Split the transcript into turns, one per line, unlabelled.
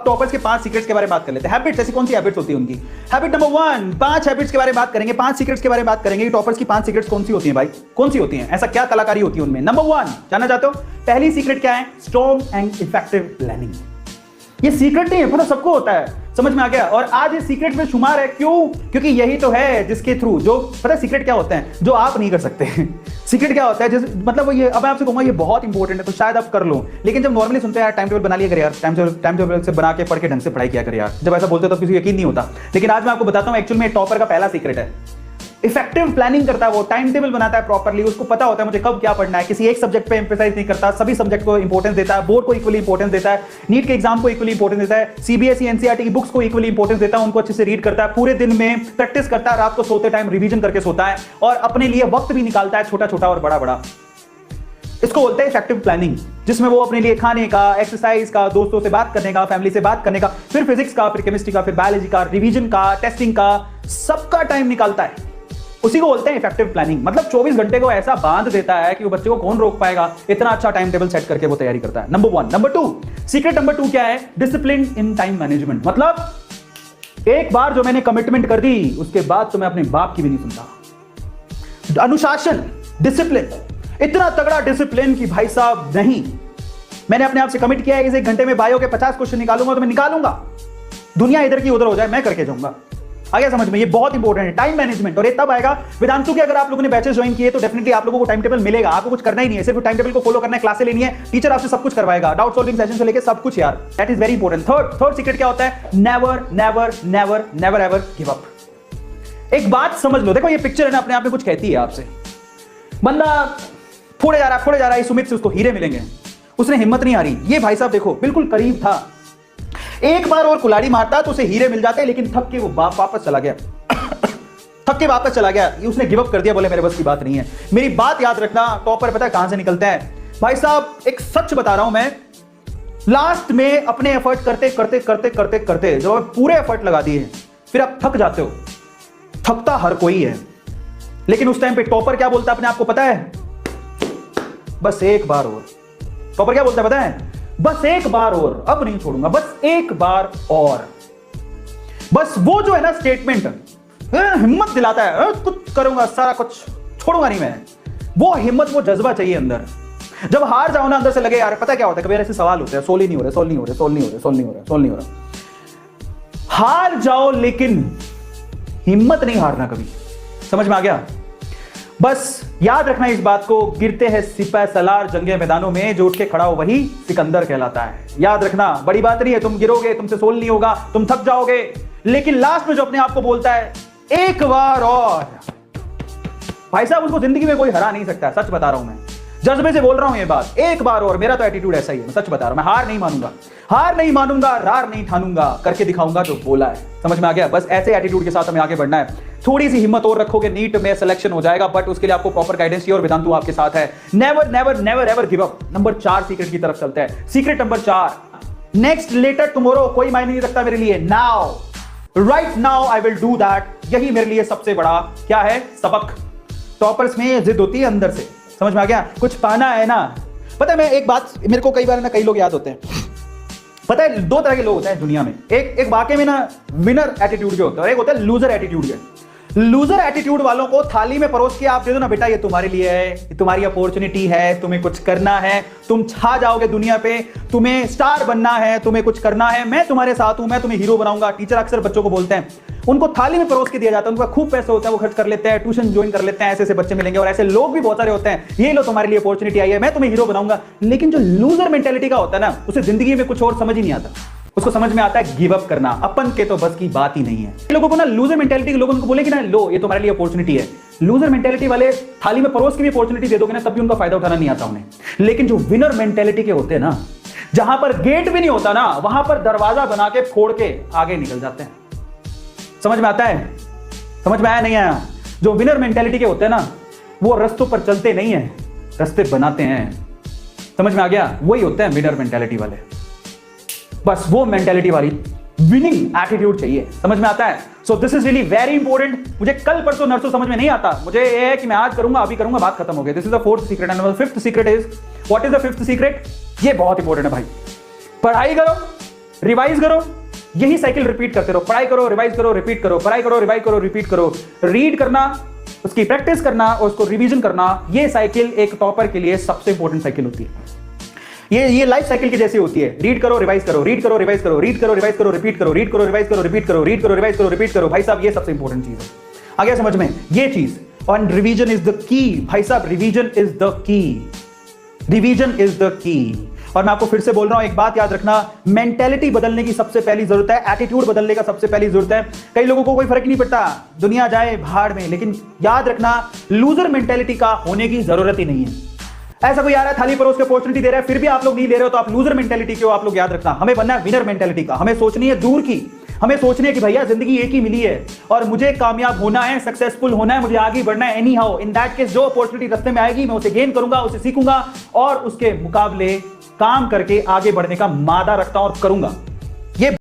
Toppers के 5 secrets के बारे में बात कर लेते हैं। हैबिट्स, ऐसी कौन सी हैबिट्स होती है उनकी? हैबिट नंबर 1, 5 हैबिट्स के बारे में बात करेंगे, 5 सीक्रेट्स के बारे में बात करेंगे। टॉपर्स की 5 सीक्रेट्स कौन सी होती हैं भाई? कौन सी होती हैं? ऐसा क्या कलाकारी होती है उनमें? नंबर 1 जानना चाहते हो? पहली सीक्रेट क्या है? Strong and effective planning. ये सीक्रेट नहीं है, पता सबको होता है, समझ में आ गया? और आज ये सीक्रेट में शुमार है। क्यों? क्योंकि यही तो है जिसके थ्रू, जो पता है सीक्रेट क्या होते हैं जो आप नहीं कर सकते। सीक्रेट क्या होता है जिस मतलब ये, अब मैं आपसे कहूंगा ये बहुत इंपॉर्टेंट है तो शायद आप कर लो, लेकिन जब नॉर्मली सुनते हैं यार टाइम टेबल बना लिया कर यार, टाइम टेबल से बना के पढ़ के ढंग से पढ़ाई किया कर यार, जब ऐसा बोलते हो तो किसी यकीन नहीं होता। लेकिन आज मैं आपको बताता हूं एक्चुअल में टॉपर का पहला सीक्रेट है। इफेक्टिव प्लानिंग करता है वो, टाइम टेबल बनाता है प्रॉपर्ली, उसको पता होता है मुझे कब क्या पढ़ना है, किसी एक सब्जेक्ट पे एम्फेसाइज नहीं करता, सभी सब्जेक्ट को इंपॉर्टेंस देता है, बोर्ड को इक्वली इंपॉर्टेंस देता है, नीट के एग्जाम को इक्वली इंपॉर्टेंस देता है, सीबीएसई एनसीईआरटी की बुक्स को इक्वली इंपॉर्टेंस देता है, उनको अच्छे से रीड करता है, पूरे दिन में प्रैक्टिस करता है, रात को सोते टाइम रिवीजन करके सोता है और अपने लिए वक्त भी निकालता है, छोटा छोटा और बड़ा बड़ा। इसको बोलते हैं इफेक्टिव प्लानिंग, जिसमें वो अपने लिए खाने का, एक्सरसाइज का, दोस्तों से बात करने का, फैमिली से बात करने का, फिर फिजिक्स का, फिर केमिस्ट्री का, फिर बायोलॉजी का, रिवीजन का, टेस्टिंग का, सबका टाइम निकालता है। उसी को बोलते हैं इफेक्टिव प्लानिंग। मतलब 24 घंटे को ऐसा बांध देता है कि वो बच्चे को कौन रोक पाएगा, इतना अच्छा टाइम टेबल सेट करके वो तैयारी करता है। नंबर 1। नंबर 2, सीक्रेट नंबर 2 क्या है? Discipline in time management. मतलब एक बार जो मैंने कमिटमेंट कर दी उसके बाद तो मैं अपने बाप की भी नहीं सुनता। अनुशासन, डिसिप्लिन, इतना तगड़ा डिसिप्लिन कि भाई साहब नहीं, मैंने अपने आप से कमिट किया है कि 1 घंटे में बायो के 50 क्वेश्चन निकालूंगा तो मैं निकालूंगा, दुनिया इधर की उधर हो जाए मैं करके जाऊंगा। आ गया समझ में? ये बहुत इंपॉर्टेंट है टाइम मैनेजमेंट। और ये तब आएगा वेदांतु के, अगर आप लोगों ने बैचेस ज्वाइन किए तो डेफिनेटली आप लोगों को टाइम टेबल मिलेगा, आपको कुछ करना ही नहीं है, सिर्फ टाइम टेबल को फॉलो करना है, क्लासें लेनी है, टीचर आपसे सब कुछ करवाएगा, डाउट सॉल्विंग सेशन से लेके सब कुछ यार। That is very important. Third secret क्या होता है? Never never never never ever give up. एक बात समझ लो, देखो ये पिक्चर है ना अपने आप में कुछ कहती है आपसे। बंदा फोड़े जा रहा है, सुमित से उसको हीरे मिलेंगे, उसने हिम्मत नहीं हारी। ये भाई साहब देखो बिल्कुल करीब था, एक बार और कुल्हाड़ी मारता तो उसे हीरे मिल जाते, लेकिन थक के वो वापस चला गया। थक के वापस चला गया, उसने गिव अप कर दिया, बोले मेरे बस की बात नहीं है। मेरी बात याद रखना, टॉपर पता है कहां से निकलता है भाई साहब? एक सच बता रहा हूं मैं, लास्ट में अपने एफर्ट करते करते करते करते करते जब आप पूरे एफर्ट लगा दिए फिर आप थक जाते हो। थकता हर कोई है, लेकिन उस टाइम पे टॉपर क्या बोलता है अपने आप को पता है? बस एक बार और। टॉपर क्या बोलता है पता है? बस एक बार और, अब नहीं छोड़ूंगा, बस एक बार और। बस वो जो है ना स्टेटमेंट हिम्मत दिलाता है, कुछ करूंगा, सारा कुछ छोड़ूंगा नहीं मैं। वो हिम्मत, वो जज्बा चाहिए अंदर। जब हार जाओ ना अंदर से लगे यार, पता क्या होता है, कभी ऐसे सवाल होते हैं, सोल्व नहीं हो रहा। हार जाओ लेकिन हिम्मत नहीं हारना कभी। समझ में आ गया? बस याद रखना इस बात को, गिरते हैं सिपह सलार जंगे मैदानों में, जो उठ के खड़ा हो वही सिकंदर कहलाता है। याद रखना, बड़ी बात नहीं है, तुम गिरोगे, तुमसे सोल नहीं होगा, तुम थक जाओगे, लेकिन लास्ट में जो अपने आप को बोलता है एक बार और, भाई साहब उसको जिंदगी में कोई हरा नहीं सकता। सच बता रहा हूं मैं, जज्बे से बोल रहा हूं ये बात, एक बार और। मेरा तो एटीट्यूड ऐसा ही है, मैं सच बता रहा हूं, मैं हार नहीं मानूंगा, रार नहीं ठानूंगा, करके दिखाऊंगा जो बोला है। समझ में आ गया? बस ऐसे एटीट्यूड के साथ हमें आगे बढ़ना है। थोड़ी सी हिम्मत और रखोगे, नीट में सिलेक्शन हो जाएगा, बट उसके लिए आपको प्रॉपर गाइडेंस चाहिए और वेदांतु आपके साथ है। Never never never ever give up. Number 4 secret की तरफ चलते हैं। Secret number 4, next, later, tomorrow, कोई मायने नहीं रखता मेरे लिए, now, right now I will do that. यही मेरे लिए सबसे बड़ा क्या है? सबक। टॉपर्स में जिद होती है अंदर से, समझ में आ गया? कुछ पाना है ना। पता है मैं एक बात, मेरे को कई बार ना कई लोग याद होते हैं, पता है 2 तरह के लोग होते हैं दुनिया में। एक वाकई में ना विनर एटीट्यूड के होते हैं और एक होता है लूजर एटीट्यूड के। लूजर एटीट्यूड वालों को थाली में परोस के आप दे दो ना, बेटा ये तुम्हारे लिए है, ये तुम्हारी अपॉर्चुनिटी है, तुम्हें कुछ करना है, तुम छा जाओगे दुनिया पे, तुम्हें स्टार बनना है, तुम्हें कुछ करना है, मैं तुम्हारे साथ हूं, मैं तुम्हें हीरो बनाऊंगा। टीचर अक्सर बच्चों को बोलते हैं, उनको थाली में परोस के दिया जाता है, उनका खूब पैसा होता है, वो खर्च कर लेते हैं, ट्यूशन ज्वाइन कर लेते हैं, ऐसे बच्चे मिलेंगे और ऐसे लोग भी बहुत सारे होते हैं। ये लो तुम्हारे लिए अपॉर्चुनिटी आई है, मैं तुम्हें हीरो बनाऊंगा। लेकिन जो लूजर मेंटेलिटी का होता है ना, उसे जिंदगी में कुछ और समझ ही नहीं आता, उसको समझ में आता है गिव अप करना। अपन के तो बस की बात ही नहीं है। लोगों को ना लूजर मेंटेलिटी के लोगों को बोले कि ना लो ये तुम्हारे लिए अपॉर्चुनिटी है। लूजर मेंटेलिटी वाले थाली में परोस के भी अपॉर्चुनिटी दे दोगे ना, तब भी उनका फायदा उठाना नहीं आता उन्हें। लेकिन जो विनर मेंटेलिटी के होते हैं ना, जहां पर गेट भी नहीं होता ना, वहां पर दरवाजा बना के फोड़ के आगे निकल जाते हैं। समझ में आता है? समझ में आया नहीं आया? जो विनर मेंटेलिटी के होते हैं ना, वो रस्तों पर चलते नहीं है, रस्ते बनाते हैं। समझ में आ गया? वही होते हैं विनर मेंटेलिटी वाले। बस वो मेंटेलिटी वाली विनिंग एटीट्यूड चाहिए। समझ में आता है? So this is really very important. मुझे कल परसों नरसों समझ में नहीं आता, मुझे ये है कि मैं आज करूंगा, अभी करूंगा, बात खत्म हो गई। This is the 4th secret and 5th secret is, what is the 5th secret? ये बहुत इंपॉर्टेंट है भाई। पढ़ाई करो, रिवाइज करो, यही साइकिल रिपीट करते रहो, पढ़ाई करो, रिवाइज करो, रिपीट करो, पढ़ाई करो, रिवाइज करो, रिपीट करो, रीड करना, उसकी प्रैक्टिस करना और उसको रिवीजन करना, ये साइकिल एक टॉपर के लिए सबसे इंपॉर्टेंट साइकिल होती है। ये लाइफ साइकिल की जैसी होती है। रीड करो, रिवाइज करो, रीड करो, रिवाइज करो, रीड करो, रिवाइज करो, रिपीट करो, रीड करो, रिवाइज करो, रिपीट करो, रीड करो, रिवाइज करो, रिपीट करो। भाई साहब ये सबसे इंपॉर्टेंट चीज है। आ गया समझ में ये चीज? और रिवीजन इज द की भाई साहब, revision is the key, revision is the key. और मैं आपको फिर से बोल रहा हूं, एक बात याद रखना, मेंटेलिटी बदलने की सबसे पहली जरूरत है, एटीट्यूड बदलने का सबसे पहली जरूरत है। कई लोगों को कोई फर्क नहीं पड़ता, दुनिया जाए भाड़ में, लेकिन याद रखना लूजर मेंटेलिटी का होने की जरूरत ही नहीं है। ऐसा कोई आ रहा है थाली परोस के अपॉर्चुनिटी दे रहा है, फिर भी आप लोग नहीं ले रहे हो, तो आप लूजर मेंटेलिटी के हो। आप लोग याद रखना, हमें बनना है विनर मेंटेलिटी का। हमें सोचनी है दूर की, हमें सोचनी है कि भैया जिंदगी एक ही मिली है और मुझे कामयाब होना है, सक्सेसफुल होना है, मुझे आगे बढ़ना है any how. In that case जो अपॉर्चुनिटी रास्ते में आएगी मैं उसे गेन करूंगा, उसे सीखूंगा और उसके मुकाबले काम करके आगे बढ़ने का मादा रखता हूं और करूंगा।